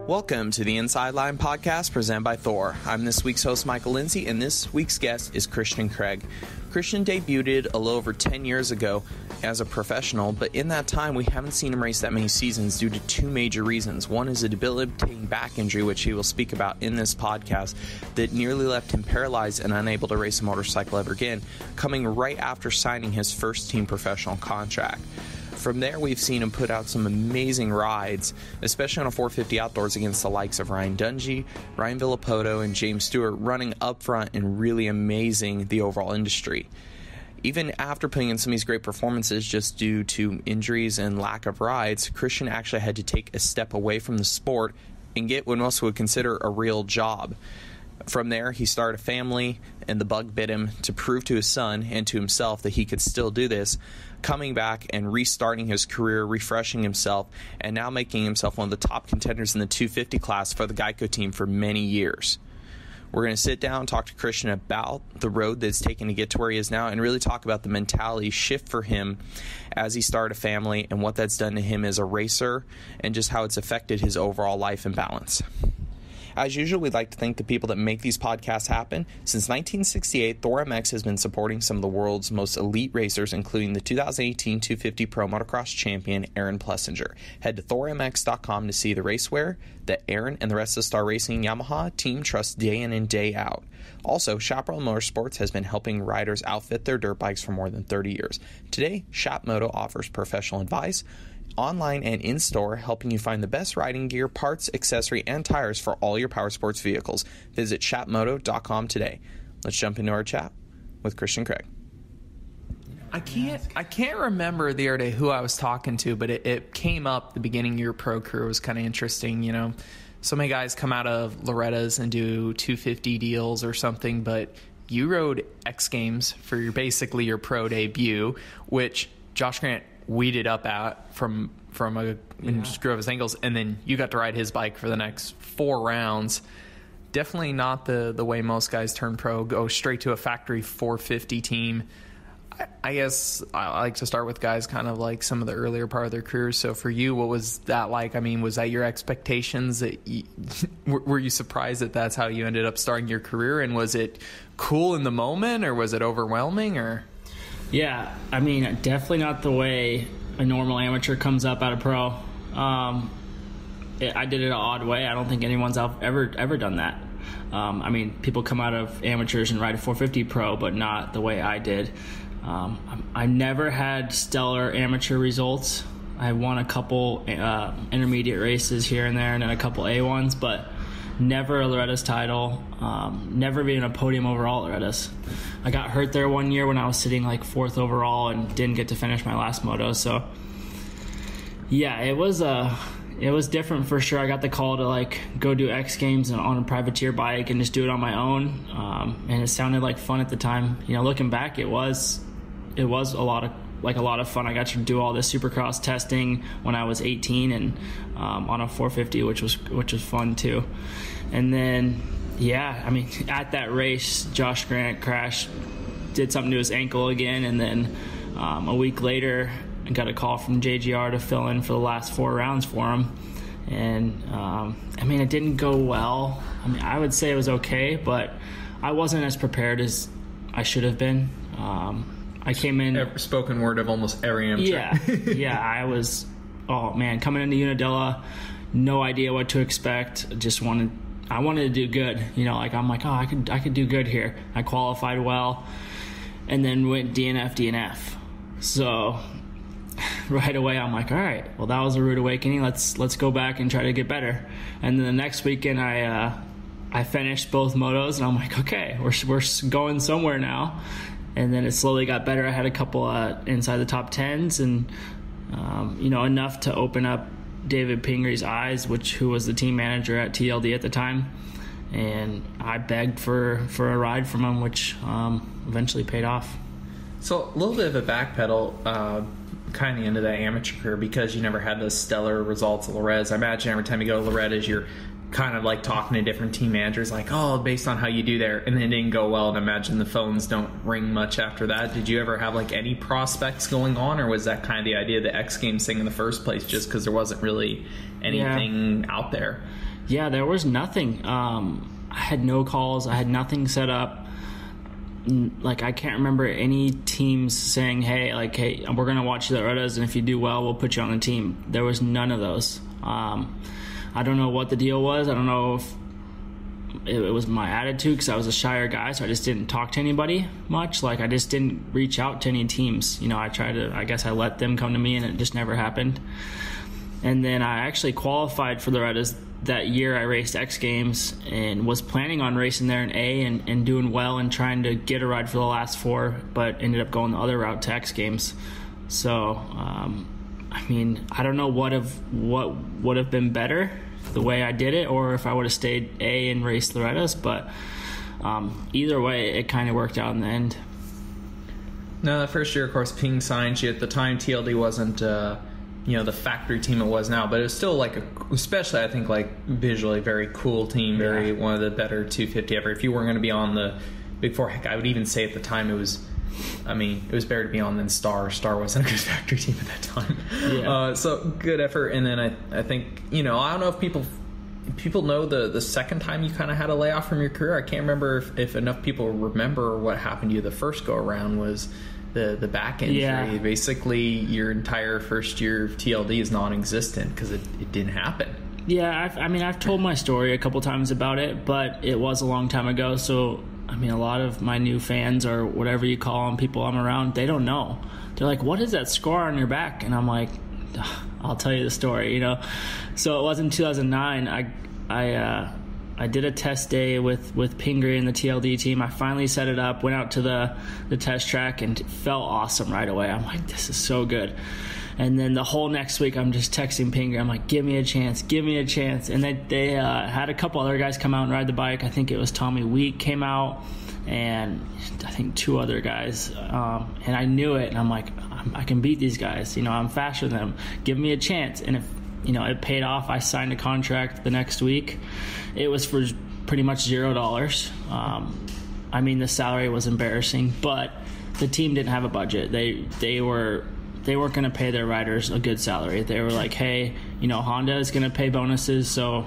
Welcome to the Inside Line podcast presented by Thor. I'm this week's host, Michael Lindsay, and this week's guest is Christian Craig. Christian debuted a little over 10 years ago as a professional, but in that time we haven't seen him race that many seasons due to two major reasons. One is a debilitating back injury, which he will speak about in this podcast, that nearly left him paralyzed and unable to race a motorcycle ever again, coming right after signing his first team professional contract. From there, we've seen him put out some amazing rides, especially on a 450 outdoors against the likes of Ryan Dungey, Ryan Villapoto, and James Stewart, running up front and really amazing the overall industry. Even after putting in some of these great performances just due to injuries and lack of rides, Christian actually had to take a step away from the sport and get what most would consider a real job. From there, he started a family, and the bug bit him to prove to his son and to himself that he could still do this, coming back and restarting his career, refreshing himself, and now making himself one of the top contenders in the 250 class for the Geico team for many years. We're going to sit down and talk to Christian about the road that's taken to get to where he is now, and really talk about the mentality shift for him as he started a family and what that's done to him as a racer and just how it's affected his overall life and balance. As usual, we'd like to thank the people that make these podcasts happen. Since 1968, Thor MX has been supporting some of the world's most elite racers, including the 2018 250 Pro Motocross champion, Aaron Plessinger. Head to thormx.com to see the racewear that Aaron and the rest of Star Racing Yamaha team trusts day in and day out. Also, Chaparral Motorsports has been helping riders outfit their dirt bikes for more than 30 years. Today, Shop Moto offers professional advice, online and in-store, helping you find the best riding gear, parts, accessory, and tires for all your power sports vehicles. Visit shopmoto.com today. Let's jump into our chat with Christian Craig. I can't remember the other day who I was talking to, but it came up the beginning of your pro career. It was kind of interesting, you know. So many guys come out of Loretta's and do 250 deals or something, but you rode X Games for basically your pro debut, which Josh Grant weeded up at from screw of his ankles, and then you got to ride his bike for the next 4 rounds. Definitely not the way most guys turn pro, go straight to a factory 450 team. I guess I like to start with guys kind of like some of the earlier part of their careers. So for you, what was that like? I mean, was that your expectations? Were you surprised that that's how you ended up starting your career? And was it cool in the moment, or was it overwhelming? Or yeah, I mean, definitely not the way a normal amateur comes up out of pro. I did it an odd way. I don't think anyone's ever done that. I mean, people come out of amateurs and ride a 450 pro, but not the way I did. I never had stellar amateur results. I won a couple intermediate races here and there, and then a couple A1s, but never a Loretta's title. Never even a podium overall at Loretta's. I got hurt there one year when I was sitting like 4th overall and didn't get to finish my last moto. So yeah, it was different for sure. I got the call to like go do X Games on a privateer bike and just do it on my own. And it sounded like fun at the time. You know, looking back, it was a lot of fun. I got to do all this Supercross testing when I was 18 and on a 450, which was fun too. And then yeah, I mean, at that race, Josh Grant crashed, did something to his ankle again, and then a week later, I got a call from JGR to fill in for the last 4 rounds for him. And I mean, it didn't go well. I mean, I would say it was okay, but I wasn't as prepared as I should have been. I came in spoken word of almost every amateur. Yeah, I was, oh man, coming into Unadilla, no idea what to expect. I wanted to do good, you know, like I'm like, oh, I could do good here. I qualified well, and then went DNF. So right away I'm like, all right, well, that was a rude awakening. Let's go back and try to get better. And then the next weekend I finished both motos, and I'm like, okay, we're going somewhere now. And then it slowly got better. I had a couple inside the top 10s, and you know, enough to open up David Pingree eyes, who was the team manager at TLD at the time, and I begged for a ride from him, which eventually paid off. So a little bit of a backpedal kind of into that amateur career, because you never had those stellar results at Loretta's. I imagine every time you go to Loretta's, you're kind of like talking to different team managers, like, oh, based on how you do there, and then it didn't go well, and imagine the phones don't ring much after that. Did you ever have like any prospects going on, or was that kind of the idea of the X Games thing in the first place, just because there wasn't really anything out there? Yeah, there was nothing. I had no calls. I had nothing set up. Like, I can't remember any teams saying, hey, we're going to watch the Loretta's, and if you do well, we'll put you on the team. There was none of those. I don't know what the deal was. I don't know if it was my attitude, because I was a shyer guy, so I just didn't talk to anybody much. Like, I just didn't reach out to any teams. I guess I let them come to me, and it just never happened. And then I actually qualified for the Loretta's that year. I raced X Games and was planning on racing there in A and doing well and trying to get a ride for the last 4, but ended up going the other route to X Games. So, I don't know what would have been better, the way I did it, or if I would have stayed A and raced Loretta's, but either way, it kind of worked out in the end. No, the first year, of course, Ping signed you. At the time, TLD wasn't the factory team it was now, but it was still especially I think visually very cool team, very one of the better 250 ever. If you weren't going to be on the Big Four, heck, I would even say at the time it was better to be on than Star. Star wasn't a good factory team at that time. Yeah. So good effort. And then I think, I don't know if people know the second time you kind of had a layoff from your career. I can't remember if enough people remember what happened to you the first go around was the back injury. Yeah. Basically, your entire first year of TLD is non-existent because it didn't happen. Yeah, I've told my story a couple times about it, but it was a long time ago. So, a lot of my new fans, or whatever you call them, people I'm around, they don't know. They're like, what is that scar on your back? And I'm like, I'll tell you the story, So it was in 2009. I did a test day with Pingree and the TLD team. I finally set it up, went out to the test track, and it felt awesome right away. I'm like, this is so good. And then the whole next week, I'm just texting Pingree. I'm like, give me a chance. And they had a couple other guys come out and ride the bike. I think it was Tommy Week came out, and I think 2 other guys. And I knew it, and I'm like, I can beat these guys. I'm faster than them. Give me a chance. And if it paid off. I signed a contract the next week. It was for pretty much $0. The salary was embarrassing, but the team didn't have a budget. They weren't going to pay their riders a good salary. They were like, hey, Honda is going to pay bonuses, so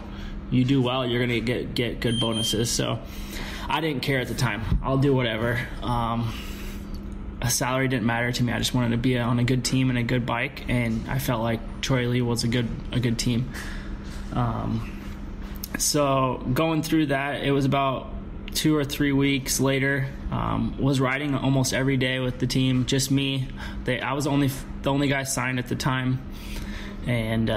you do well, you're going to get good bonuses. So I didn't care at the time. I'll do whatever. A salary didn't matter to me. I just wanted to be on a good team and a good bike, and I felt like Troy Lee was a good team. So going through that, it was about 2 or 3 weeks later. Was riding almost every day with the team, just me. I was the only guy signed at the time, and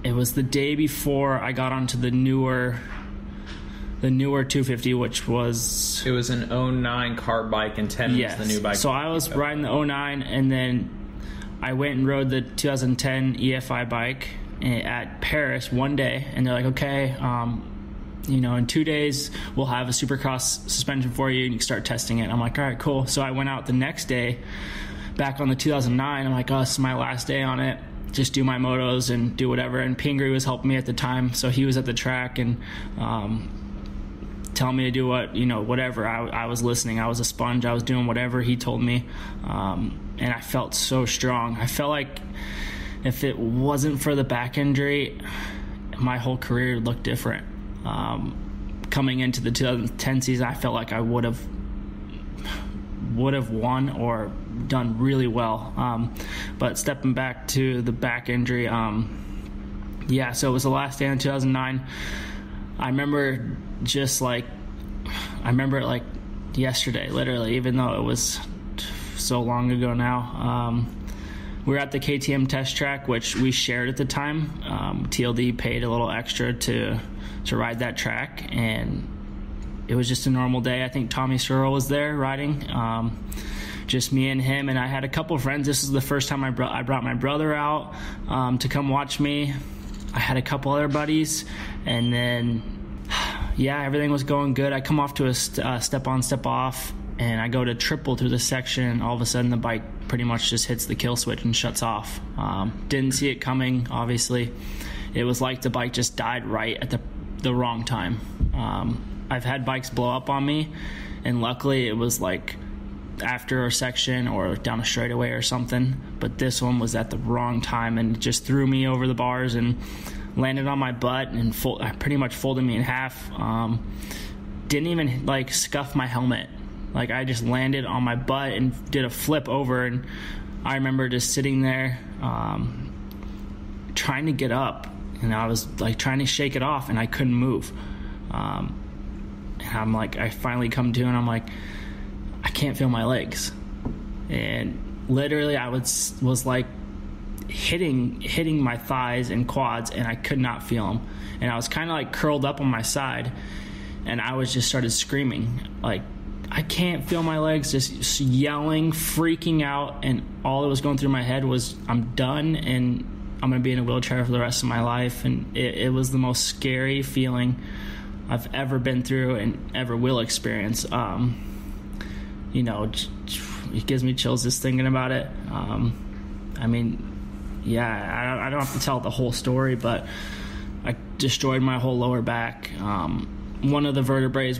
it was the day before I got onto the newer 250, which was... It was an 09 car bike, and 10 was the new bike. So I was riding the 09, and then I went and rode the 2010 EFI bike at Paris one day, and they're like, okay, in 2 days, we'll have a Supercross suspension for you, and you can start testing it. I'm like, all right, cool. So I went out the next day, back on the 2009. I'm like, oh, this is my last day on it. Just do my motos and do whatever. And Pingree was helping me at the time, so he was at the track and telling me to do whatever. I was listening. I was a sponge. I was doing whatever he told me, and I felt so strong. I felt like if it wasn't for the back injury, my whole career would look different. Coming into the 2010 season, I felt like I would have won or done really well. But stepping back to the back injury, so it was the last day in 2009. I remember it like yesterday, literally, even though it was so long ago now. We were at the KTM test track, which we shared at the time. TLD paid a little extra to ride that track, and it was just a normal day. I think Tommy Searle was there riding, just me and him, and I had a couple friends. This is the first time I brought my brother out to come watch me. I had a couple other buddies, and then everything was going good. I come off to a step on, step off, and I go to triple through the section, and all of a sudden the bike pretty much just hits the kill switch and shuts off. Didn't see it coming, obviously. It was like the bike just died right at the wrong time. I've had bikes blow up on me, and luckily it was like after a section or down a straightaway or something, but this one was at the wrong time and just threw me over the bars, and landed on my butt and pretty much folded me in half. Didn't even like scuff my helmet. Like I just landed on my butt and did a flip over, and I remember just sitting there trying to get up, and I was like trying to shake it off, and I couldn't move. And I'm like, I finally come to, and I'm like, I can't feel my legs. And literally I was like hitting my thighs and quads, and I could not feel them. And I was kind of like curled up on my side, and I was just started screaming, like, I can't feel my legs, just yelling, freaking out. And all that was going through my head was, I'm done, and I'm going to be in a wheelchair for the rest of my life. And it was the most scary feeling I've ever been through and ever will experience. You know, it gives me chills just thinking about it. I mean, yeah, I don't have to tell the whole story, but I destroyed my whole lower back. One of the vertebrae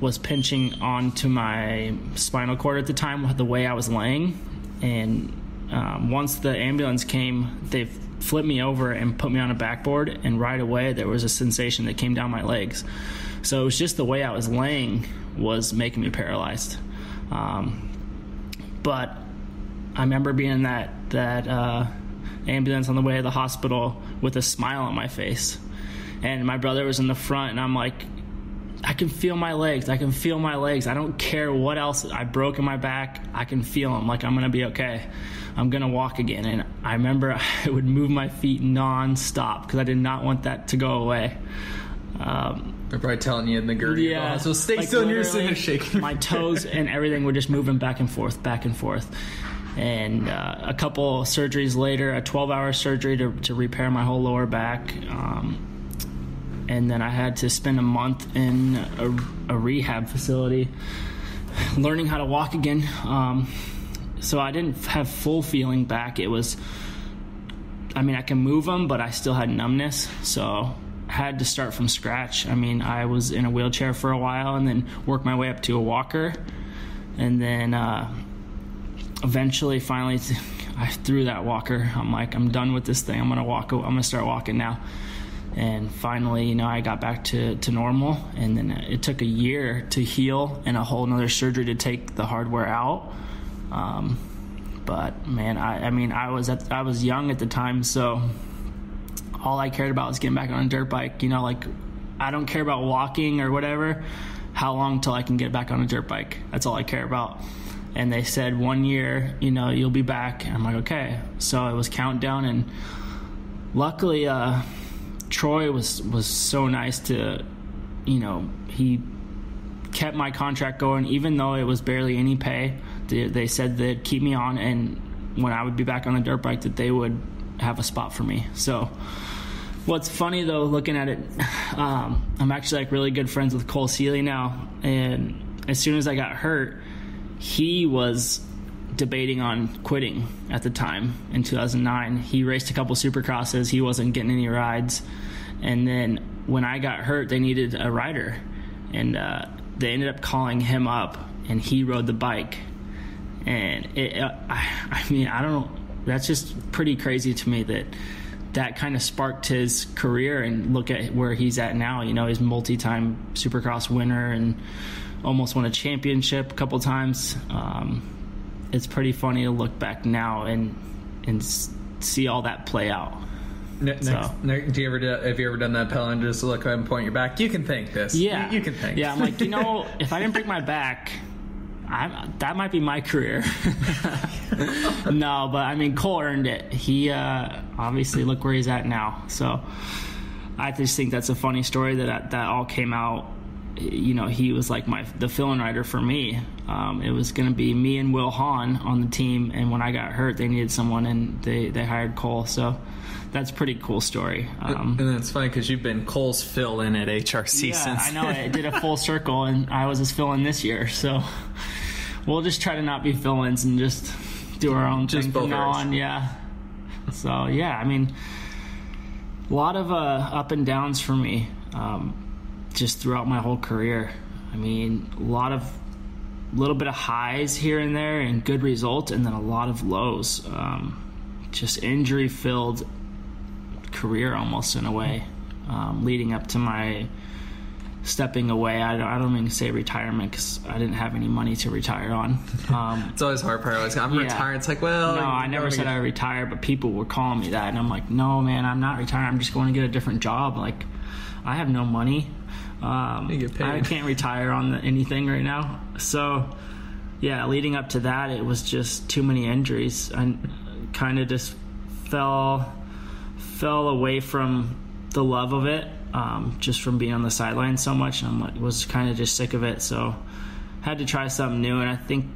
was pinching onto my spinal cord at the time with the way I was laying. And once the ambulance came, they flipped me over and put me on a backboard, and right away there was a sensation that came down my legs. So it was just the way I was laying was making me paralyzed. But I remember being in that ambulance on the way to the hospital with a smile on my face. And my brother was in the front, and I'm like, I can feel my legs. I can feel my legs. I don't care what else I broke in my back. I can feel them. Like, I'm going to be okay. I'm going to walk again. And I remember I would move my feet nonstop because I did not want that to go away. They're probably telling you in the gurney. Yeah. So stay like still, and you're sitting there shaking. My toes and everything were just moving back and forth, back and forth. And a couple surgeries later, a 12-hour surgery to repair my whole lower back. And then I had to spend a month in a rehab facility learning how to walk again. So I didn't have full feeling back. It was, I mean, I can move them, but I still had numbness. So I had to start from scratch. I mean, I was in a wheelchair for a while and then worked my way up to a walker. And then eventually, finally, I threw that walker. I'm like, I'm done with this thing. I'm going to start walking now. And finally, you know, I got back to normal, and then it took a year to heal and a whole nother surgery to take the hardware out. But man, I was young at the time, so all I cared about was getting back on a dirt bike. You know, like, I don't care about walking or whatever. How long till I can get back on a dirt bike? That's all I care about. And they said 1 year, you know, you'll be back. And I'm like, okay. So it was countdown, and luckily, Troy was so nice to, you know, he kept my contract going even though it was barely any pay. They said they'd keep me on, and when I would be back on the dirt bike that they would have a spot for me. So what's funny though, looking at it, I'm actually like really good friends with Cole Seeley now, and as soon as I got hurt, he was debating on quitting at the time in 2009. He raced a couple Supercrosses. He wasn't getting any rides. And then when I got hurt, they needed a rider. And they ended up calling him up, and he rode the bike. And I mean, I don't know. That's just pretty crazy to me that kind of sparked his career, and look at where he's at now. You know, he's multi-time Supercross winner and almost won a championship a couple times. It's pretty funny to look back now and see all that play out. Have you ever done that, Pell, and just look and point your back? You can thank this. Yeah, you can thank. Yeah, I'm like, you know, if I didn't break my back, that might be my career. No, but I mean, Cole earned it. He obviously look where he's at now. So I just think that's a funny story that all came out. You know, he was like the fill-in rider for me. It was going to be me and Will Hahn on the team, and when I got hurt, they needed someone, and they hired Cole. So that's a pretty cool story. And it's funny because you've been Cole's fill-in at HRC since. Yeah, I know. I did a full circle, and I was his fill-in this year. So we'll just try to not be fill-ins and just do our own thing from now on. Yeah. So, yeah, I mean, a lot of up and downs for me. Just throughout my whole career. I mean, little bit of highs here and there and good results, and then a lot of lows. Just injury filled career almost in a way, leading up to my stepping away. I don't mean to say retirement because I didn't have any money to retire on. It's always hard part. I'm retired. It's like, well, no, I never said I retired, but people were calling me that, and I'm like, no, man, I'm not retired. I'm just going to get a different job. Like, I have no money. You get paid. I can't retire on anything right now. So, yeah, leading up to that, it was just too many injuries. I kind of just fell away from the love of it, just from being on the sidelines so much. And was kind of just sick of it. So, had to try something new. And I think,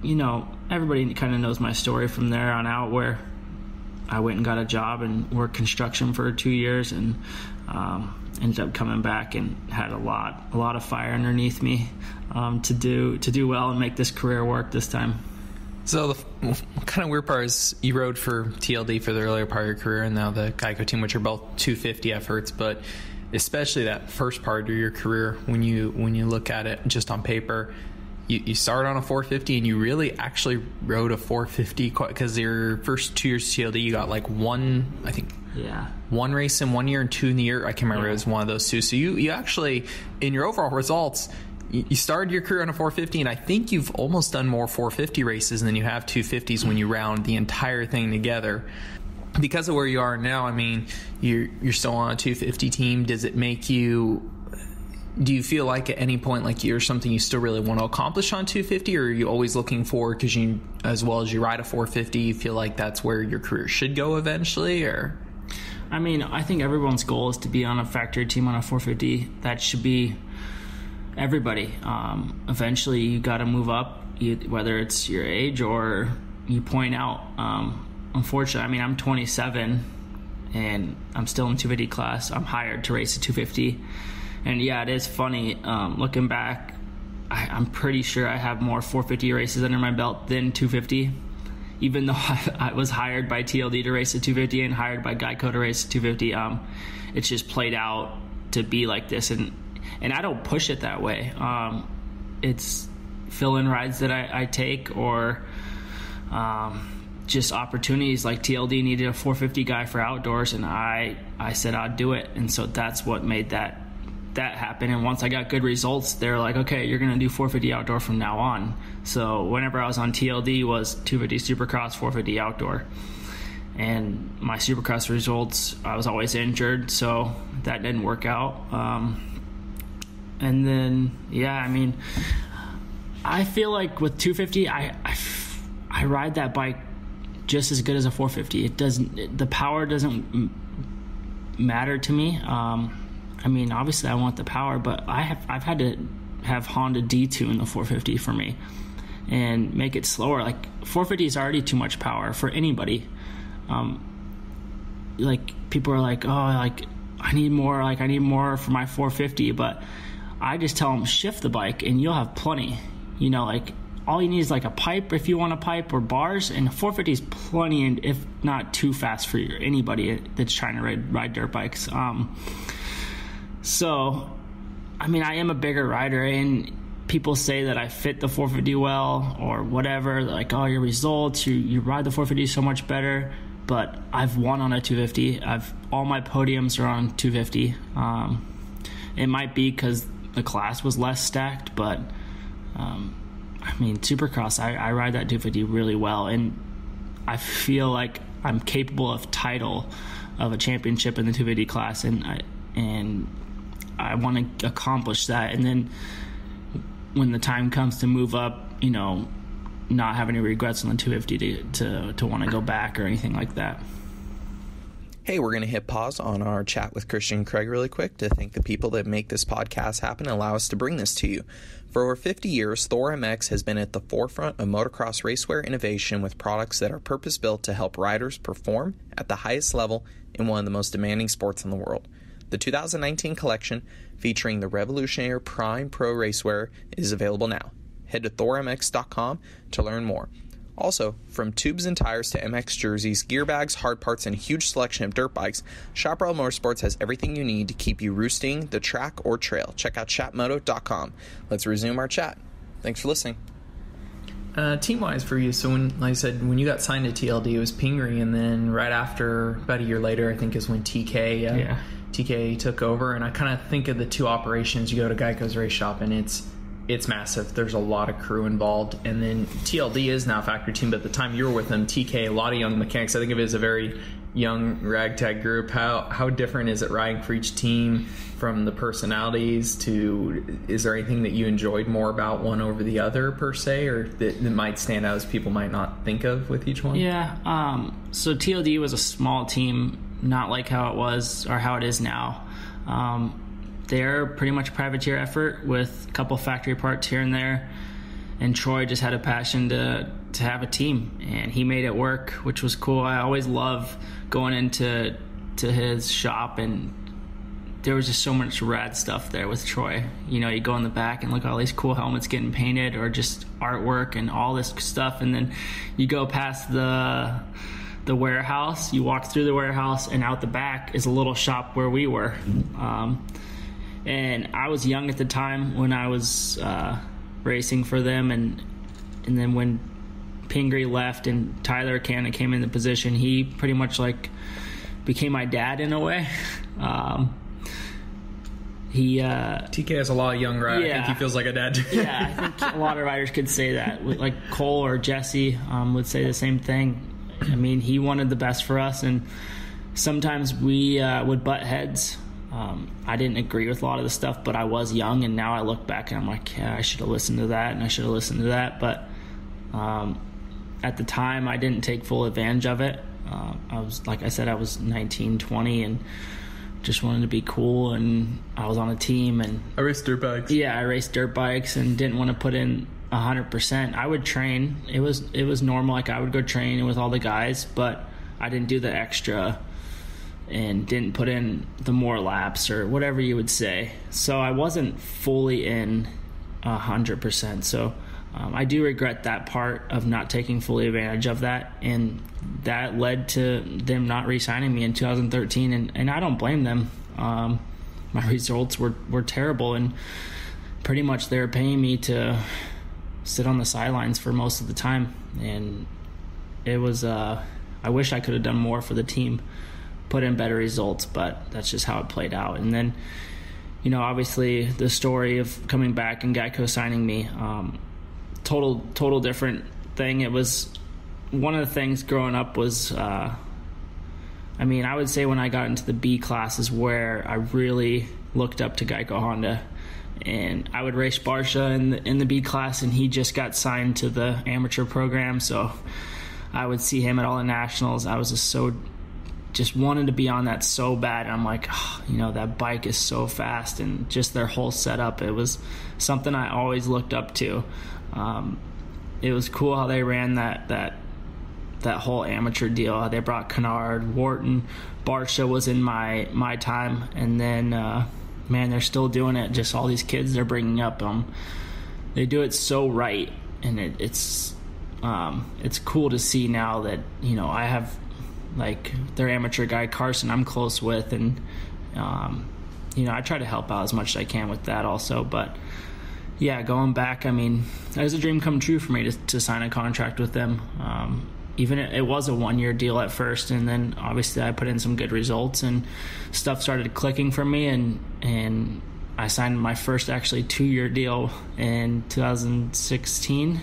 everybody kind of knows my story from there on out, where I went and got a job and worked construction for 2 years, and ended up coming back and had a lot of fire underneath me to do well and make this career work this time. So the kind of weird part is you rode for TLD for the earlier part of your career, and now the Geico team, which are both 250 efforts, but especially that first part of your career, when you look at it just on paper, you started on a 450 and you really actually rode a 450 because your first 2 years TLD you got like one race in 1 year and 2 in the year. I can't remember. It was one of those two. So you actually, in your overall results, you started your career on a 450, and I think you've almost done more 450 races than you have 250s when you round the entire thing together. Because of where you are now, I mean, you're still on a 250 team. Does it make you... Do you feel like at any point like you're something you still really want to accomplish on 250, or are you always looking forward because you, as well as you ride a 450, you feel like that's where your career should go eventually? Or I mean, I think everyone's goal is to be on a factory team on a 450. That should be everybody. Eventually, you got to move up, whether it's your age or you point out. Unfortunately, I mean, I'm 27 and I'm still in 250 class. I'm hired to race a 250. And yeah, it is funny, looking back, I'm pretty sure I have more 450 races under my belt than 250, even though I was hired by TLD to race a 250 and hired by Geico to race a 250. It's just played out to be like this, and I don't push it that way. It's fill-in rides that I take, or just opportunities. Like TLD needed a 450 guy for outdoors, and I said I'd do it, and so that's what made that happen. And once I got good results, they're like, okay, you're going to do 450 outdoor from now on. So whenever I was on TLD was 250 Supercross, 450 outdoor. And my Supercross results, I was always injured, so that didn't work out. And then, yeah, I mean, I feel like with 250, I ride that bike just as good as a 450. The power doesn't matter to me. I mean, obviously I want the power, but I've had to have Honda detune the 450 for me and make it slower. Like 450 is already too much power for anybody. Like people are like, oh, like I need more for my 450, but I just tell them shift the bike and you'll have plenty. Like all you need is like a pipe if you want a pipe, or bars, and 450 is plenty, and if not too fast for anybody that's trying to ride dirt bikes. So, I mean, I am a bigger rider, and people say that I fit the 450 well or whatever. They're like, oh, your results, you ride the 450 so much better. But I've won on a 250. All my podiums are on 250. It might be because the class was less stacked, but I mean, Supercross, I ride that 250 really well, and I feel like I'm capable of title of a championship in the 250 class, and I want to accomplish that. And then when the time comes to move up, not have any regrets on the 250 to want to go back or anything like that. Hey, we're going to hit pause on our chat with Christian and Craig really quick to thank the people that make this podcast happen and allow us to bring this to you. For over 50 years, Thor MX has been at the forefront of motocross racewear innovation with products that are purpose-built to help riders perform at the highest level in one of the most demanding sports in the world. The 2019 collection, featuring the revolutionary Prime Pro racewear, is available now. Head to thormx.com to learn more. Also, from tubes and tires to MX jerseys, gear bags, hard parts, and a huge selection of dirt bikes, Chaparral Motorsports has everything you need to keep you roosting the track or trail. Check out chatmoto.com. Let's resume our chat. Thanks for listening. Team-wise for you, so like I said, when you got signed to TLD, it was Pingree, and then right after, about a year later, I think is when TK took over. And I kind of think of the two operations. You go to Geico's race shop, and it's massive. There's a lot of crew involved. And then TLD is now a factory team, but at the time you were with them, TK, a lot of young mechanics. I think of it as a very young ragtag group. How different is it riding for each team, from the personalities to, is there anything that you enjoyed more about one over the other per se, or that might stand out as people might not think of with each one? Yeah. So TLD was a small team, not like how it was or how it is now. They're pretty much a privateer effort with a couple factory parts here and there. And Troy just had a passion to have a team, and he made it work, which was cool. I always love going into his shop, and there was just so much rad stuff there with Troy. You know, you go in the back and look at all these cool helmets getting painted, or just artwork and all this stuff, and then you go past the warehouse, you walk through the warehouse, and out the back is a little shop where we were. And I was young at the time when I was racing for them, and then when Pingree left and Tyler Cannon came in the position, he pretty much like became my dad in a way. TK has a lot of young riders. Yeah. I think he feels like a dad. Yeah, I think a lot of riders could say that. Like Cole or Jesse would say the same thing. I mean, he wanted the best for us, and sometimes we would butt heads. I didn't agree with a lot of the stuff, but I was young, and now I look back and I'm like, yeah, I should have listened to that, and I should have listened to that. But at the time, I didn't take full advantage of it. I was, like I said, I was 19, 20, and just wanted to be cool, and I was on a team. And I raced dirt bikes. Yeah, I raced dirt bikes and didn't want to put in 100%. I would train. It was normal. Like, I would go train with all the guys, but I didn't do the extra and didn't put in the more laps or whatever you would say. So I wasn't fully in 100%. So I do regret that part of not taking fully advantage of that, and that led to them not re-signing me in 2013, and I don't blame them. My results were terrible, and pretty much they were paying me to sit on the sidelines for most of the time, and it was I wish I could have done more for the team, put in better results, but that's just how it played out. And then, you know, obviously the story of coming back and Geico signing me, total different thing. It was one of the things growing up was, I mean, I would say when I got into the B class is where I really looked up to Geico Honda. And I would race Barsha in the B class, and he just got signed to the amateur program, so I would see him at all the nationals. I was just wanted to be on that so bad. And I'm like, oh, you know, that bike is so fast, and just their whole setup, it was something I always looked up to. It was cool how they ran that whole amateur deal. How they brought Kennard, Wharton, Barsha was in my time, and then man, they're still doing it. Just all these kids they're bringing up, they do it so right, and it's cool to see now that, you know, I have like their amateur guy Carson I'm close with, and you know, I try to help out as much as I can with that also. But yeah, going back, I mean, it was a dream come true for me to sign a contract with them. Even it was a 1-year deal at first, and then obviously I put in some good results and stuff started clicking for me, and I signed my first actually 2-year deal in 2016.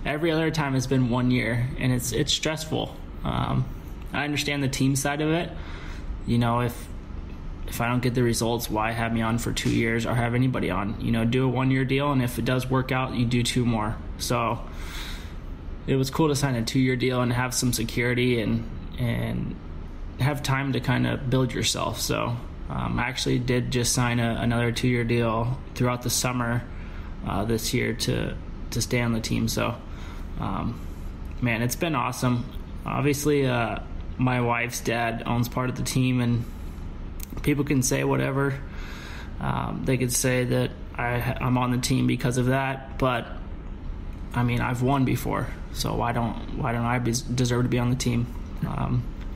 Every other time has been 1 year, and it's stressful. I understand the team side of it. You know, if I don't get the results, why have me on for 2 years or have anybody on? You know, do a 1-year deal, and if it does work out, you do 2 more. So it was cool to sign a 2-year deal and have some security and have time to kind of build yourself. So I actually did just sign another 2-year deal throughout the summer this year to stay on the team. So man, it's been awesome. Obviously my wife's dad owns part of the team, and people can say whatever. They could say that I'm on the team because of that, but I mean, I've won before, so why don't I deserve to be on the team?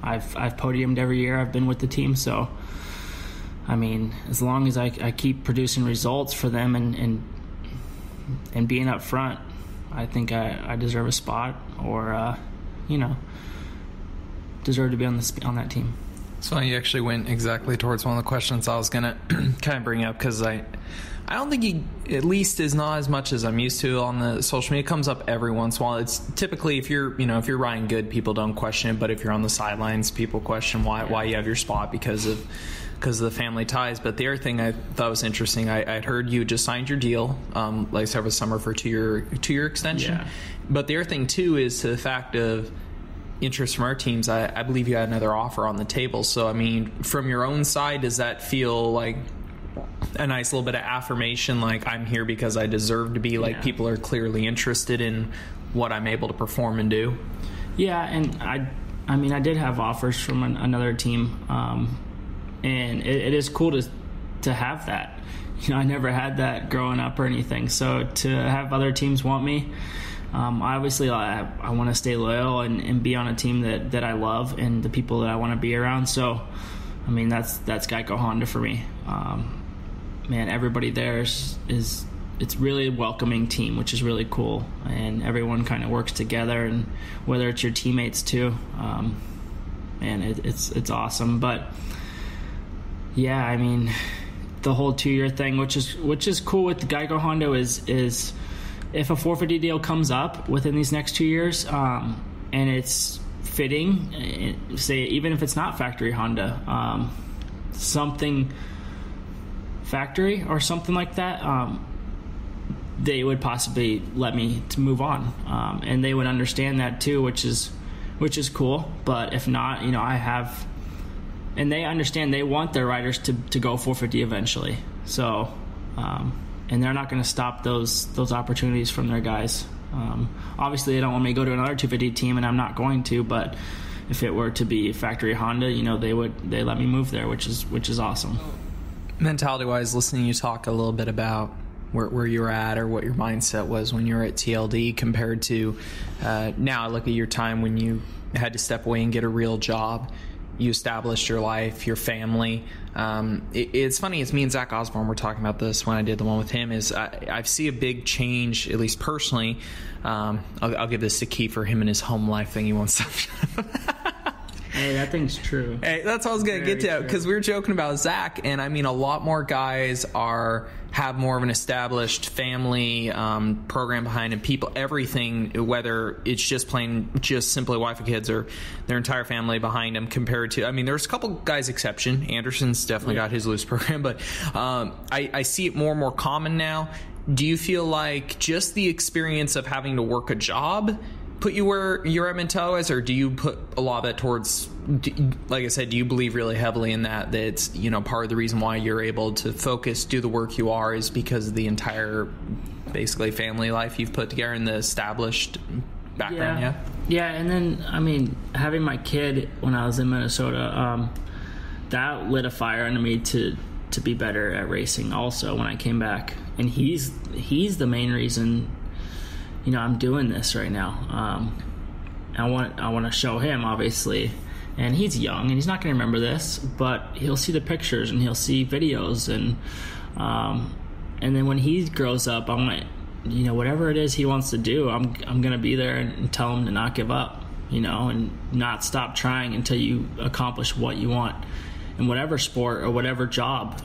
I've podiumed every year I've been with the team, so I mean, as long as I keep producing results for them and being up front, I think I deserve a spot, or deserve to be on that team. So you actually went exactly towards one of the questions I was gonna kind of bring up, because I don't think he, at least is not as much as I'm used to on the social media. It comes up every once in a while. It's typically if you're riding good, people don't question it, but if you're on the sidelines, people question why you have your spot because of the family ties. But the other thing I thought was interesting, I'd heard you just signed your deal, like I said, over the summer for a two-year extension. Yeah. But the other thing too is to the fact of interest from our teams. I believe you had another offer on the table. So I mean, from your own side, does that feel like a nice little bit of affirmation, like I'm here because I deserve to be, like people are clearly interested in what I'm able to perform and do? Yeah, and I mean I did have offers from another team, and it is cool to have that. I never had that growing up or anything, so to have other teams want me, obviously I want to stay loyal and be on a team that I love and the people that I want to be around. So I mean that's Geico Honda for me. Man, everybody there is it's really a welcoming team, which is really cool, and everyone kind of works together, and whether it's your teammates too, man, it's awesome. But yeah, I mean, the whole 2-year thing, which is cool with the Geico Honda, is if a 450 deal comes up within these next 2 years, and it's fitting, say even if it's not factory Honda, something factory or something like that, they would possibly let me to move on, and they would understand that too, which is cool. But if not, I have, and they understand, they want their riders to go 450 eventually. So and they're not going to stop those opportunities from their guys. Obviously they don't want me to go to another 250 team, and I'm not going to, but if it were to be factory Honda, they let me move there, which is awesome. Mentality-wise, listening to you talk a little bit about where you were at, or what your mindset was when you were at TLD compared to now, I look at your time when you had to step away and get a real job. You established your life, your family. It's funny, it's me and Zach Osborne were talking about this when I did the one with him, is I see a big change, at least personally. I'll give this to Keith for him and his home life thing. He won't stop. Hey, that thing's true. Hey, that's what I was going to get to, because we were joking about Zach, and I mean, a lot more guys have more of an established family program behind them. People, everything, whether it's just simply wife and kids, or their entire family behind them, compared to, I mean, there's a couple guys exception. Anderson's definitely got his loose program, but I see it more and more common now. Do you feel like just the experience of having to work a job put you where you're at mentality-wise, or do you put a lot of that towards, like I said, do you believe really heavily in that it's, part of the reason why you're able to focus, do the work you are, is because of the entire, basically, family life you've put together and the established background? Yeah, and then, I mean, having my kid when I was in Minnesota, that lit a fire under me to be better at racing also when I came back. And he's the main reason I'm doing this right now. I want to show him, obviously, and he's young and he's not going to remember this, but he'll see the pictures and he'll see videos, and then when he grows up, I want, whatever it is he wants to do, I'm going to be there and tell him to not give up, and not stop trying until you accomplish what you want in whatever sport or whatever job,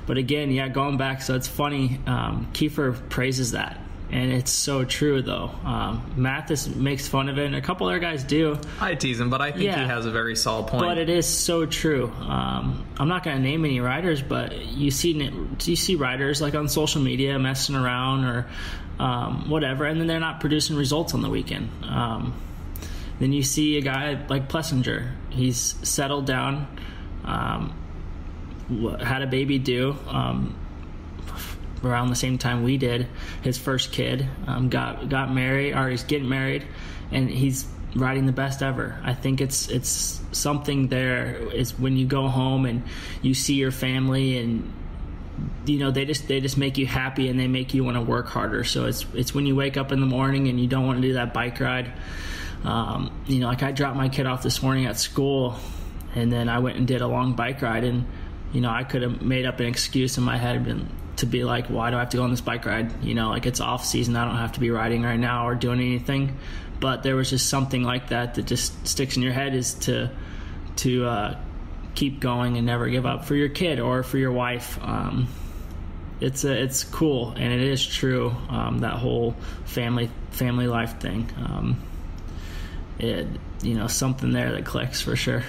But again, going back, so it's funny, Kiefer praises that. And it's so true, though. Mathis makes fun of it, and a couple other guys do. I tease him, but I think he has a very solid point. But it is so true. I'm not going to name any riders, but you see riders like on social media messing around or whatever, and then they're not producing results on the weekend. Then you see a guy like Plessinger. He's settled down, had a baby due. Around the same time we did, his first kid, got married, or he's getting married, and he's riding the best ever. I think it's something there is when you go home and you see your family, and they just make you happy, and they make you want to work harder. So it's when you wake up in the morning and you don't want to do that bike ride. Like I dropped my kid off this morning at school, and then I went and did a long bike ride, and I could have made up an excuse in my head and been, to be like, why do I have to go on this bike ride? You know, like it's off season. I don't have to be riding right now or doing anything. But there was just something like that just sticks in your head, is to keep going and never give up for your kid or for your wife. It's cool, and it is true. That whole family life thing. Something there that clicks for sure.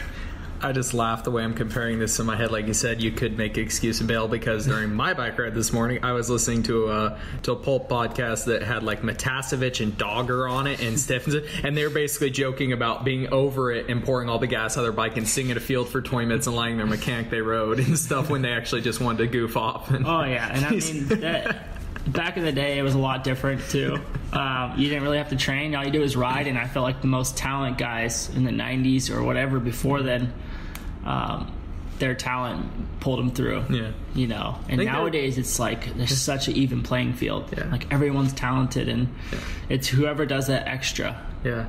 I just laugh the way I'm comparing this in my head. Like you said, you could make an excuse and bail, because during my bike ride this morning, I was listening to a Pulp podcast that had like Matasevich and Dogger on it and Steffensen, and they were basically joking about being over it and pouring all the gas out of their bike and sitting in a field for 20 minutes and lying their mechanic they rode and stuff when they actually just wanted to goof off. And oh yeah, and I mean back in the day, it was a lot different too. You didn't really have to train. All you do is ride, and I felt like the most talent guys in the 90s or whatever before then, their talent pulled them through. Yeah. You know, and nowadays it's like there's such an even playing field. Yeah. Like everyone's talented, and it's whoever does that extra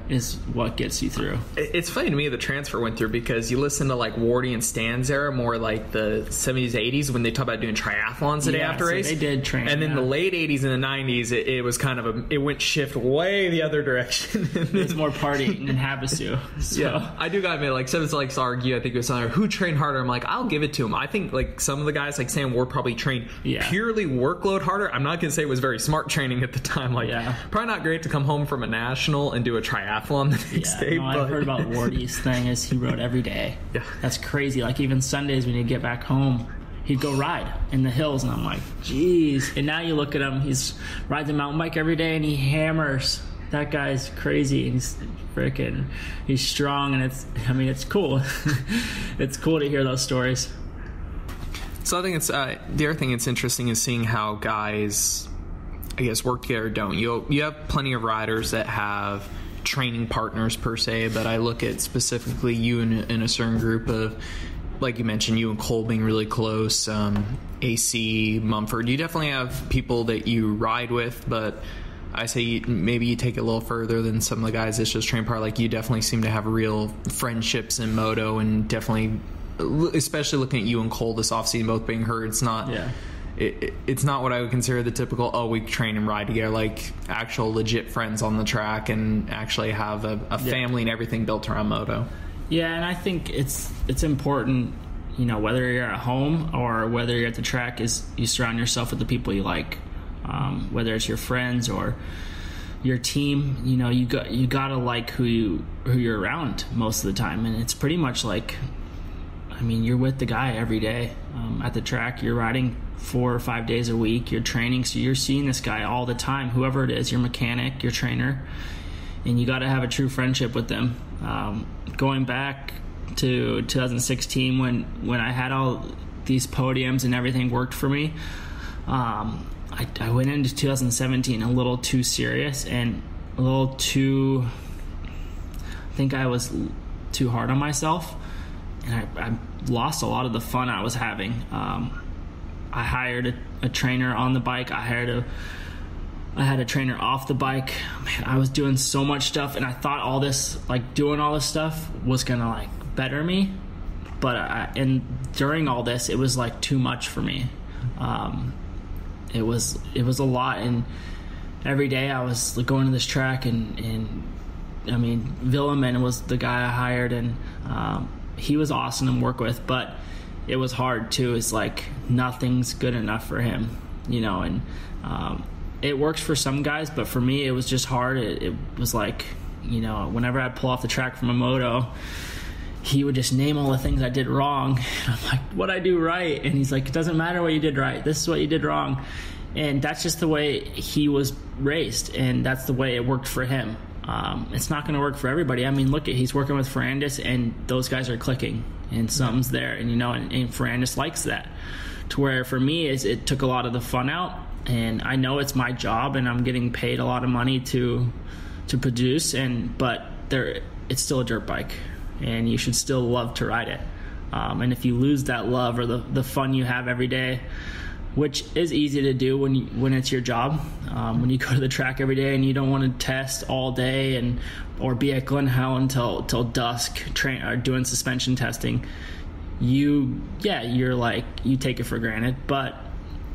is what gets you through. It's funny to me the transfer went through, because you listen to like Wardy and Stan's era, more like the 70s, 80s, when they talk about doing triathlons the day after race. They did train. And then the late 80s and the 90s, it was kind of it went shift way the other direction. It's more partying and Havasu. So. Yeah, I do gotta admit, like some likes to argue, I think it was something, who trained harder. I'm like, I'll give it to him. I think like some of the guys like Sam Ward probably trained purely workload harder. I'm not gonna say it was very smart training at the time. Like probably not great to come home from a national and do a triathlon the next day. No, I've heard about Wardy's thing is he rode every day. Yeah, that's crazy. Like even Sundays when he'd get back home, he'd go ride in the hills, and I'm like, geez. And now you look at him, he's rides a mountain bike every day, and he hammers. That guy's crazy, and he's strong, and it's cool. It's cool to hear those stories. So I think it's the other thing that's interesting is seeing how guys, I guess, work together or don't. You have plenty of riders that have training partners per se, but I look at specifically you in a certain group of, like you mentioned, you and Cole being really close, AC, Mumford. You definitely have people that you ride with, but I say maybe you take it a little further than some of the guys that's just train part. Like you definitely seem to have real friendships in moto, and definitely, especially looking at you and Cole this offseason both being hurt, it's not it's not what I would consider the typical we train and ride together, like actual legit friends on the track and actually have a family and everything built around moto. Yeah, and I think it's important, you know, whether you're at home or whether you're at the track, is you surround yourself with the people you like, whether it's your friends or your team. You know, you gotta like who you're around most of the time, and it's pretty much like, I mean, you're with the guy every day at the track. You're riding 4 or 5 days a week. You're training, so you're seeing this guy all the time, whoever it is, your mechanic, your trainer, and you got to have a true friendship with them. Going back to 2016 when I had all these podiums and everything worked for me, I went into 2017 a little too serious and a little too, I think I was too hard on myself, and I lost a lot of the fun I was having. I hired a trainer on the bike. I had a trainer off the bike. Man, I was doing so much stuff, and I thought all this, like doing all this stuff, was gonna like better me. But and during all this, it was like too much for me. It was a lot, and every day I was like, going to this track, and I mean, Villeman was the guy I hired, and he was awesome to work with, but it was hard too. It's like nothing's good enough for him, you know, and it works for some guys, but for me it was just hard. It was like, you know, whenever I'd pull off the track from a moto, he would just name all the things I did wrong. And I'm like, what'd I do right? And he's like, it doesn't matter what you did right. This is what you did wrong. And that's just the way he was raised, and that's the way it worked for him. It's not going to work for everybody. I mean, look, he's working with Ferrandis, and those guys are clicking, and something's there, and you know, and Ferrandis likes that. To where for me, it took a lot of the fun out, and I know it's my job, and I'm getting paid a lot of money to produce, but it's still a dirt bike, and you should still love to ride it. And if you lose that love or the fun you have every day, which is easy to do when it's your job, when you go to the track every day and you don't want to test all day or be at Glen Helen till dusk or doing suspension testing, you're like, you take it for granted. But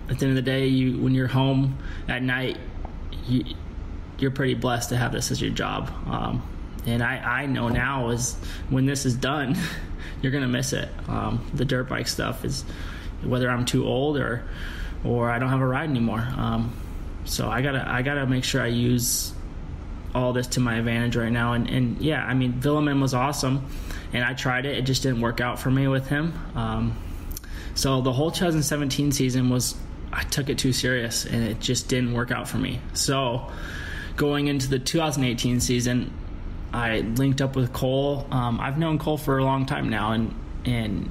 at the end of the day, when you're home at night, you're pretty blessed to have this as your job. And I know now is when this is done, you're going to miss it. The dirt bike stuff is whether I'm too old or I don't have a ride anymore. So I gotta make sure I use all this to my advantage right now. And yeah, I mean, Villeman was awesome, and I tried it. It just didn't work out for me with him. So the whole 2017 season I took it too serious, and it just didn't work out for me. So going into the 2018 season, I linked up with Cole. I've known Cole for a long time now, and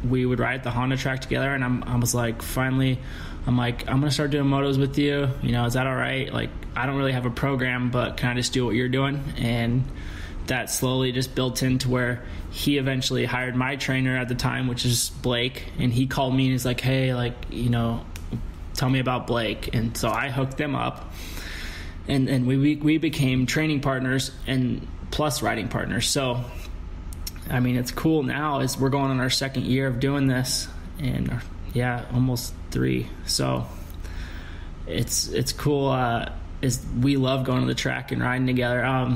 we would ride at the Honda track together, and I was like, finally, I'm going to start doing motos with you. You know, is that all right? Like, I don't really have a program, but can I just do what you're doing? And that slowly just built into where he eventually hired my trainer at the time, which is Blake, and he called me and he's like, hey, like, you know, tell me about Blake. And so I hooked them up, and we became training partners and plus riding partners. So I mean, it's cool now as we're going on our second year of doing this, and almost 3. So it's cool. Is we love going to the track and riding together.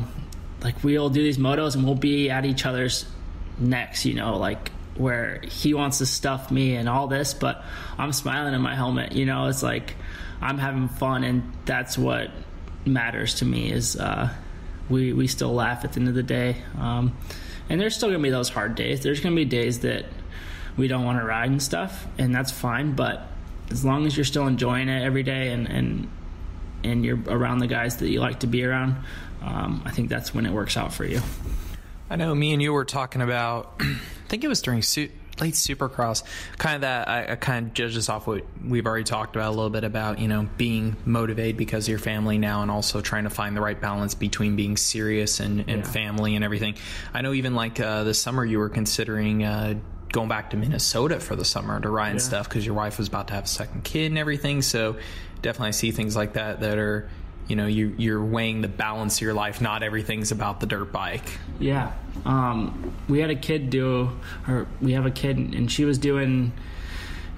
Like we'll do these motos and we'll be at each other's necks, you know, like where he wants to stuff me and all this, but I'm smiling in my helmet. You know, it's like I'm having fun, and that's what matters to me. Is we still laugh at the end of the day. And there's still going to be those hard days. There's going to be days that we don't want to ride and stuff, and that's fine. But as long as you're still enjoying it every day and you're around the guys that you like to be around, I think that's when it works out for you. I know me and you were talking about, I think it was during late Supercross, kind of that I kind of judge this off what we've already talked about a little bit about, you know, being motivated because of your family now, and also trying to find the right balance between being serious and family and everything. I know even like this summer you were considering going back to Minnesota for the summer to ride and stuff because your wife was about to have a second kid and everything. So definitely I see things like that are, you know, you're weighing the balance of your life. Not everything's about the dirt bike. Yeah. We had a kid we have a kid, and she was doing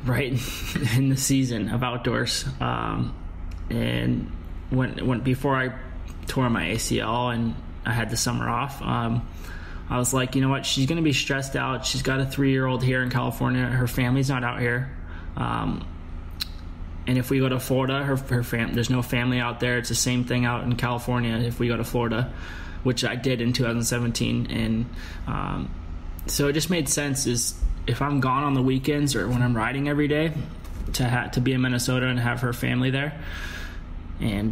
right in the season of outdoors. And when before I tore my ACL and I had the summer off, I was like, you know what? She's going to be stressed out. She's got a 3-year-old here in California. Her family's not out here. And if we go to Florida, her there's no family out there. It's the same thing out in California if we go to Florida, which I did in 2017. And so it just made sense is if I'm gone on the weekends or when I'm riding every day to be in Minnesota and have her family there. And,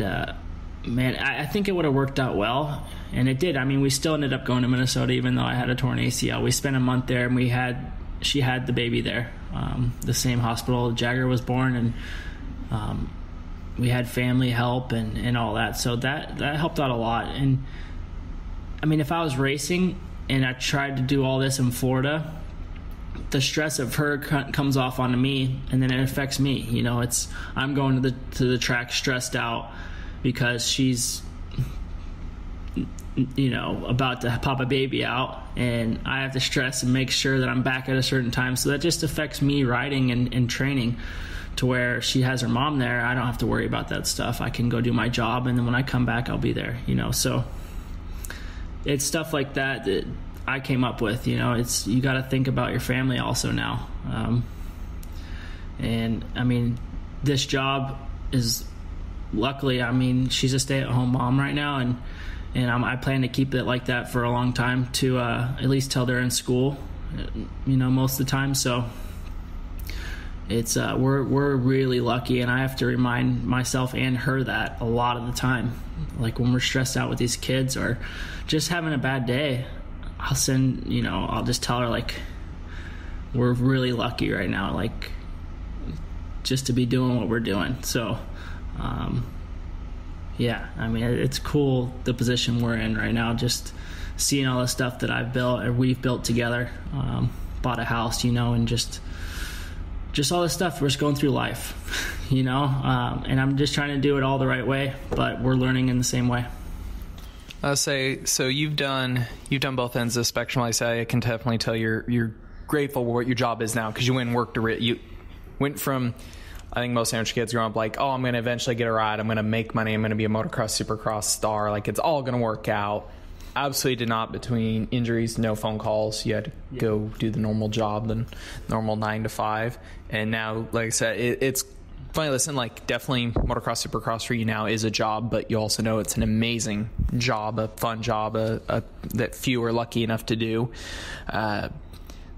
man, I think it would have worked out well. And it did. I mean, we still ended up going to Minnesota even though I had a torn ACL. We spent a month there, and she had the baby there, the same hospital Jagger was born, and we had family help and all that. So that helped out a lot. And I mean, if I was racing and I tried to do all this in Florida, the stress of her comes off onto me, and then it affects me. You know, I'm going to the track stressed out because she's, you know, about to pop a baby out, and I have to stress and make sure that I'm back at a certain time. So that just affects me riding and training, to where she has her mom there. I don't have to worry about that stuff. I can go do my job, and then when I come back, I'll be there, you know. So it's stuff like that I came up with, you know. You got to think about your family also now. And I mean, this job is, luckily, I mean, she's a stay-at-home mom right now, and I plan to keep it like that for a long time, to at least till they're in school, you know, most of the time. So it's we're really lucky, and I have to remind myself and her that a lot of the time. Like when we're stressed out with these kids or just having a bad day, I'll just tell her, like, we're really lucky right now, like, just to be doing what we're doing. So yeah, I mean, it's cool the position we're in right now, just seeing all the stuff that I've built or we've built together, bought a house, you know, and just all this stuff. We're just going through life, you know, and I'm just trying to do it all the right way, but we're learning in the same way. I'll say, so you've done both ends of the spectrum. Like I say, I can definitely tell you're grateful for what your job is now, because you went and worked you went from I think most amateur kids grow up like, oh, I'm going to eventually get a ride. I'm going to make money. I'm going to be a motocross, supercross star. Like, it's all going to work out. Absolutely did not. Between injuries, no phone calls. You had to go do the normal job, the normal 9 to 5. And now, like I said, it's funny. Listen, like, definitely motocross, supercross for you now is a job, but you also know it's an amazing job, a fun job, that few are lucky enough to do.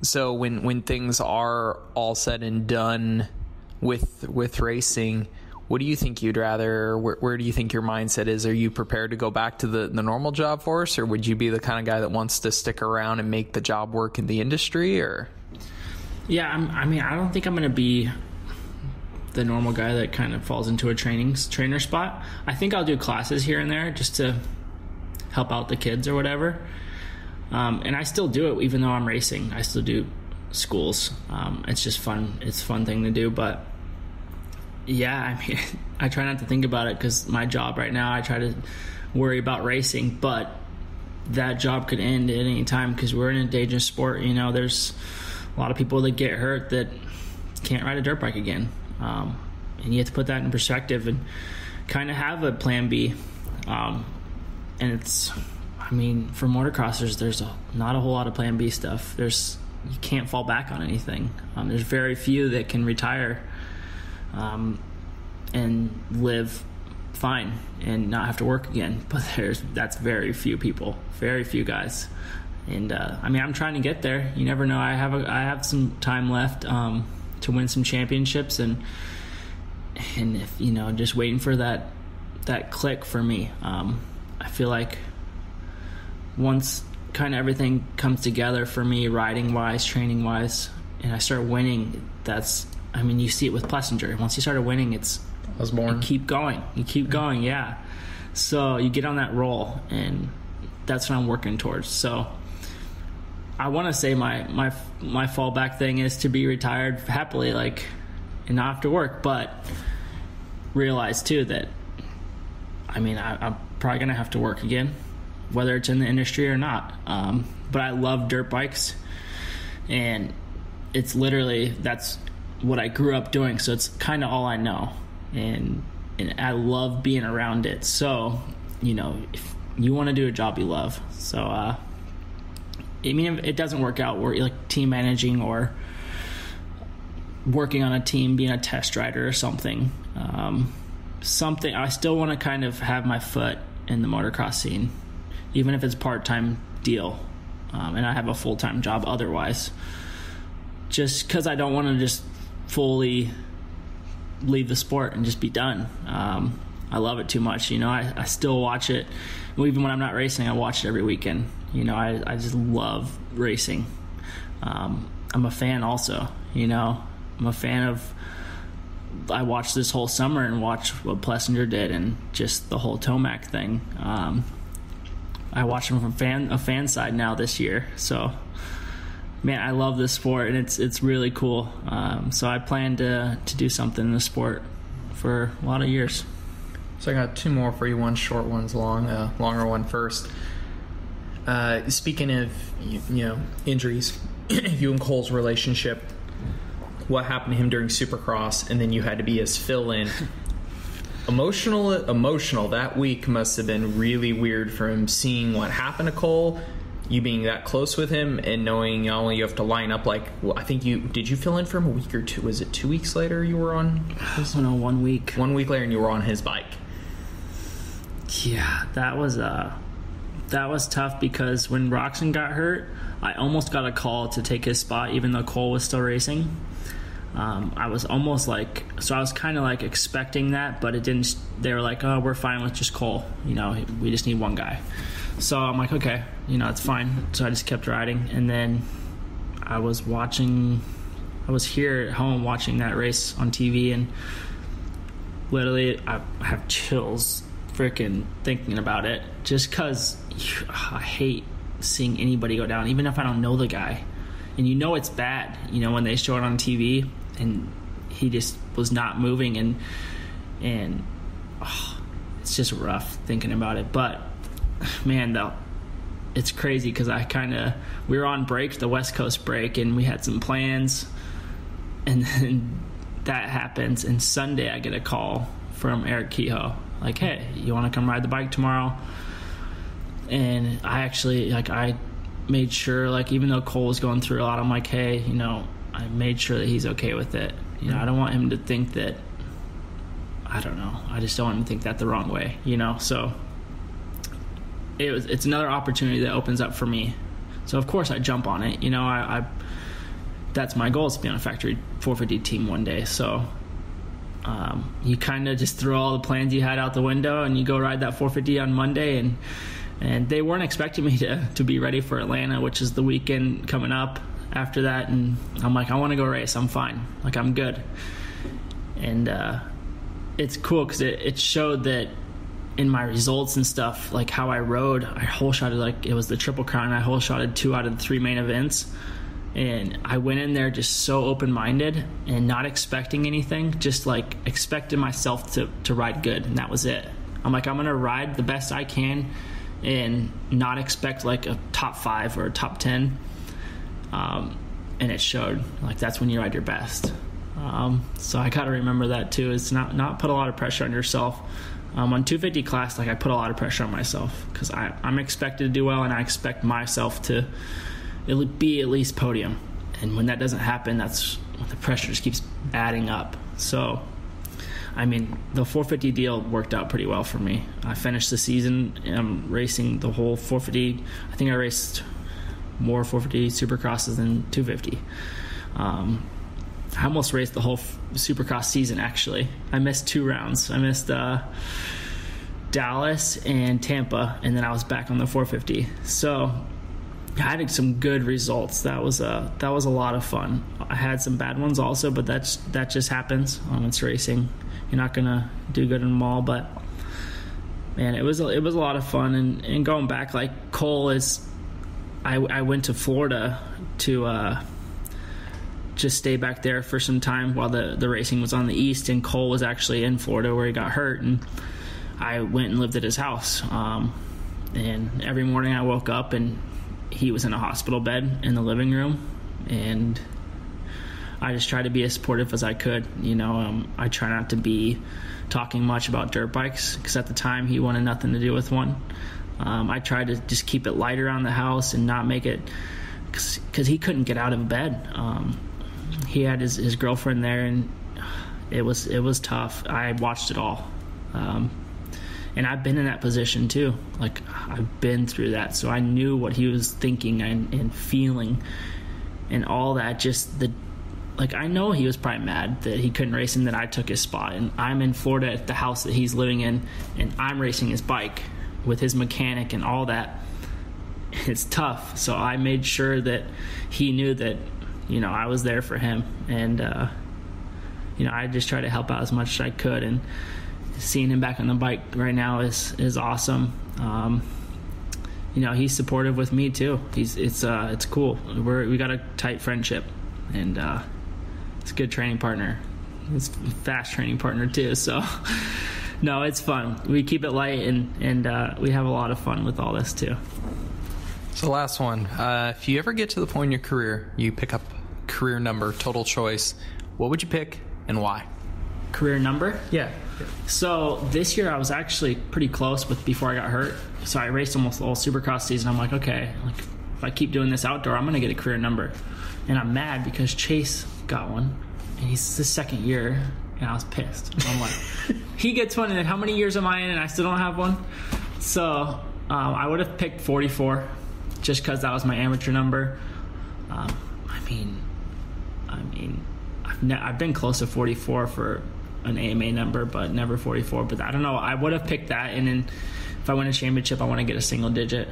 So when things are all said and done with racing, what do you think you'd rather, where do you think your mindset is? Are you prepared to go back to the normal job force, or would you be the kind of guy that wants to stick around and make the job work in the industry? Or yeah, I don't think I'm going to be the normal guy that kind of falls into a trainer spot. I think I'll do classes here and there just to help out the kids or whatever. And I still do it even though I'm racing. I still do schools. It's just fun. It's a fun thing to do. But yeah, I try not to think about it because my job right now, I try to worry about racing, but that job could end at any time because we're in a dangerous sport. There's a lot of people that get hurt that can't ride a dirt bike again. And you have to put that in perspective and kind of have a plan B. And it's, for motocrossers, there's not a whole lot of plan B stuff. You can't fall back on anything. There's very few that can retire and live fine and not have to work again. But that's very few people, very few guys. And I'm trying to get there. You never know. I have some time left to win some championships, and if just waiting for that click for me. I feel like once kind of everything comes together for me, riding wise, training wise, and I start winning, you see it with Plessinger. Once you started winning, I was born. You keep going, yeah. So you get on that roll, and that's what I'm working towards. So I want to say my fallback thing is to be retired happily, and not have to work, but realize too that I'm probably gonna have to work again, whether it's in the industry or not. But I love dirt bikes, and it's literally, that's what I grew up doing, so it's kind of all I know, and I love being around it. So if you want to do a job you love, so if it doesn't work out, we're like team managing or working on a team, being a test rider or something, I still want to kind of have my foot in the motocross scene, even if it's a part-time deal, and I have a full-time job otherwise, just because I don't want to just fully leave the sport and just be done. I love it too much. I still watch it. Even when I'm not racing, I watch it every weekend. I just love racing. I'm a fan also. I'm a fan of, I watched this whole summer and watched what Plessinger did and just the whole Tomac thing. I watch him from a fan side now this year. So, man, I love this sport, and it's really cool. So I plan to do something in the sport for a lot of years. So I got two more for you. One short, one's long. Longer one first. Speaking of injuries, you and Cole's relationship, what happened to him during Supercross, and then you had to be his fill-in. Emotional. That week must have been really weird for him, seeing what happened to Cole, you being that close with him, and knowing only you have to line up. I think did you fill in for him a week or two? Was it 2 weeks later you were on? 1 week. 1 week later, and you were on his bike. Yeah, that was tough because when Roxon got hurt, I almost got a call to take his spot, even though Cole was still racing. I was almost I was kind of expecting that, but it didn't. They were like, "Oh, we're fine with just Cole. We just need one guy." So I'm like, "Okay, it's fine." So I just kept riding, and then I was here at home watching that race on TV, and literally I have chills freaking thinking about it, just because I hate seeing anybody go down, even if I don't know the guy. And it's bad, when they show it on TV and he just was not moving, and it's just rough thinking about it. But man, though, it's crazy because we were on break, the West Coast break, and we had some plans, and then that happens, and Sunday I get a call from Eric Kehoe, like, hey, you want to come ride the bike tomorrow? And I actually, like, I made sure, like, even though Cole was going through a lot, I'm like, hey, you know, I made sure that he's okay with it. You know, I don't want him to think that, I don't know, I just don't want him to think that the wrong way, you know? So it's another opportunity that opens up for me. So of course I jump on it. You know, I that's my goal, is to be on a factory 450 team one day. So you kind of just throw all the plans you had out the window and you go ride that 450 on Monday, and they weren't expecting me to be ready for Atlanta, which is the weekend coming up after that. And I'm like, I want to go race. I'm fine. Like, I'm good. And it's cool because it showed that in my results and stuff, like how I rode, I hole shotted, like it was the Triple Crown, and I hole shotted 2 out of the 3 main events. And I went in there just so open-minded and not expecting anything, just like expecting myself to ride good, and that was it. I'm like, I'm going to ride the best I can and not expect like a top 5 or a top 10. And it showed. Like, that's when you ride your best. So I got to remember that too, is not put a lot of pressure on yourself. On 250 class, like, I put a lot of pressure on myself because I'm expected to do well, and I expect myself to be at least podium. And when that doesn't happen, that's when the pressure just keeps adding up. So, I mean, the 450 deal worked out pretty well for me. I finished the season, and I'm racing the whole 450. I think I raced more 450 Supercrosses than 250. I almost raced the whole Supercross season, actually. I missed 2 rounds. I missed Dallas and Tampa, and then I was back on the 450. So I had some good results. That was a lot of fun. I had some bad ones also, but that just happens. It's racing. You're not gonna do good in them all, but man, it was a lot of fun. And going back, like, Cole is, I went to Florida to just stay back there for some time while the racing was on the East, and Cole was actually in Florida where he got hurt, and I went and lived at his house. And every morning I woke up and he was in a hospital bed in the living room, and I just tried to be as supportive as I could. You know, I try not to be talking much about dirt bikes because at the time he wanted nothing to do with one. I tried to just keep it light around the house and not make it, because he couldn't get out of bed. He had his girlfriend there, and it was tough. I watched it all. And I've been in that position too. Like, I've been through that, so I knew what he was thinking and feeling and all that. I know he was probably mad that he couldn't race and that I took his spot. And I'm in Florida at the house that he's living in, and I'm racing his bike with his mechanic and all that. It's tough. So I made sure that he knew that, you know, I was there for him. And, you know, I just tried to help out as much as I could. And seeing him back on the bike right now is awesome. You know, he's supportive with me too. It's cool. We got a tight friendship, and it's a good training partner. It's a fast training partner too. So no, it's fun. We keep it light, and we have a lot of fun with all this too. So last one, if you ever get to the point in your career, you pick up career number, total choice, what would you pick and why? Career number? Yeah. So this year I was actually pretty close before I got hurt. So I raced almost the whole Supercross season. I'm like, okay, if I keep doing this outdoor, I'm going to get a career number. And I'm mad because Chase got one, and he's the second year, and I was pissed. I'm like, he gets one, and then how many years am I in, and I still don't have one? So I would have picked 44, just because that was my amateur number. I've been close to 44 for an AMA number, but never 44. But I don't know. I would have picked that, and then if I win a championship, I want to get a single digit.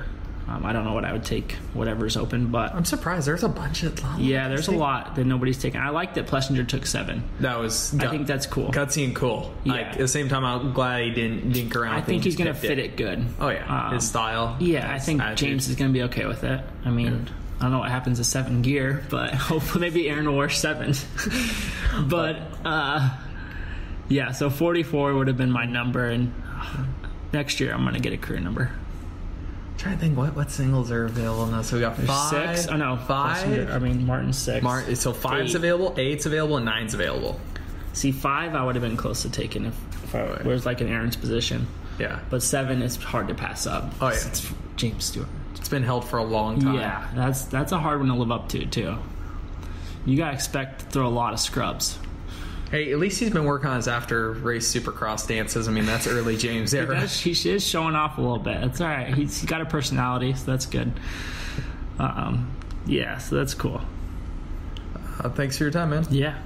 I don't know what I would take, whatever's open, but I'm surprised there's a bunch of there's a lot that nobody's taken. I like that Plessinger took 7. I think that's cool. Gutsy and cool. Yeah. Like, at the same time, I'm glad he didn't dink around. I think he's going to fit it good. Oh yeah, his style. Yeah, I think attitude. James is going to be okay with it. I mean, I don't know what happens to 7 gear, but hopefully maybe Aaron will wear 7. But yeah, so 44 would have been my number, and next year I'm going to get a career number. I'm trying to think what singles are available now. So we got 5. 6. Oh no, 5. Martin's 6. So 5's available, 8's available, and 9's available. See, 5 I would have been close to taking if I was like in Aaron's position. Yeah. But 7 is hard to pass up. Oh, yeah. It's James Stewart. It's been held for a long time. Yeah, that's a hard one to live up to, too. You got to expect to throw a lot of scrubs. Hey, at least he's been working on his after-race Supercross dances. I mean, that's early James era. He is showing off a little bit. That's all right. He's got a personality, so that's good. Yeah, so that's cool. Thanks for your time, man. Yeah.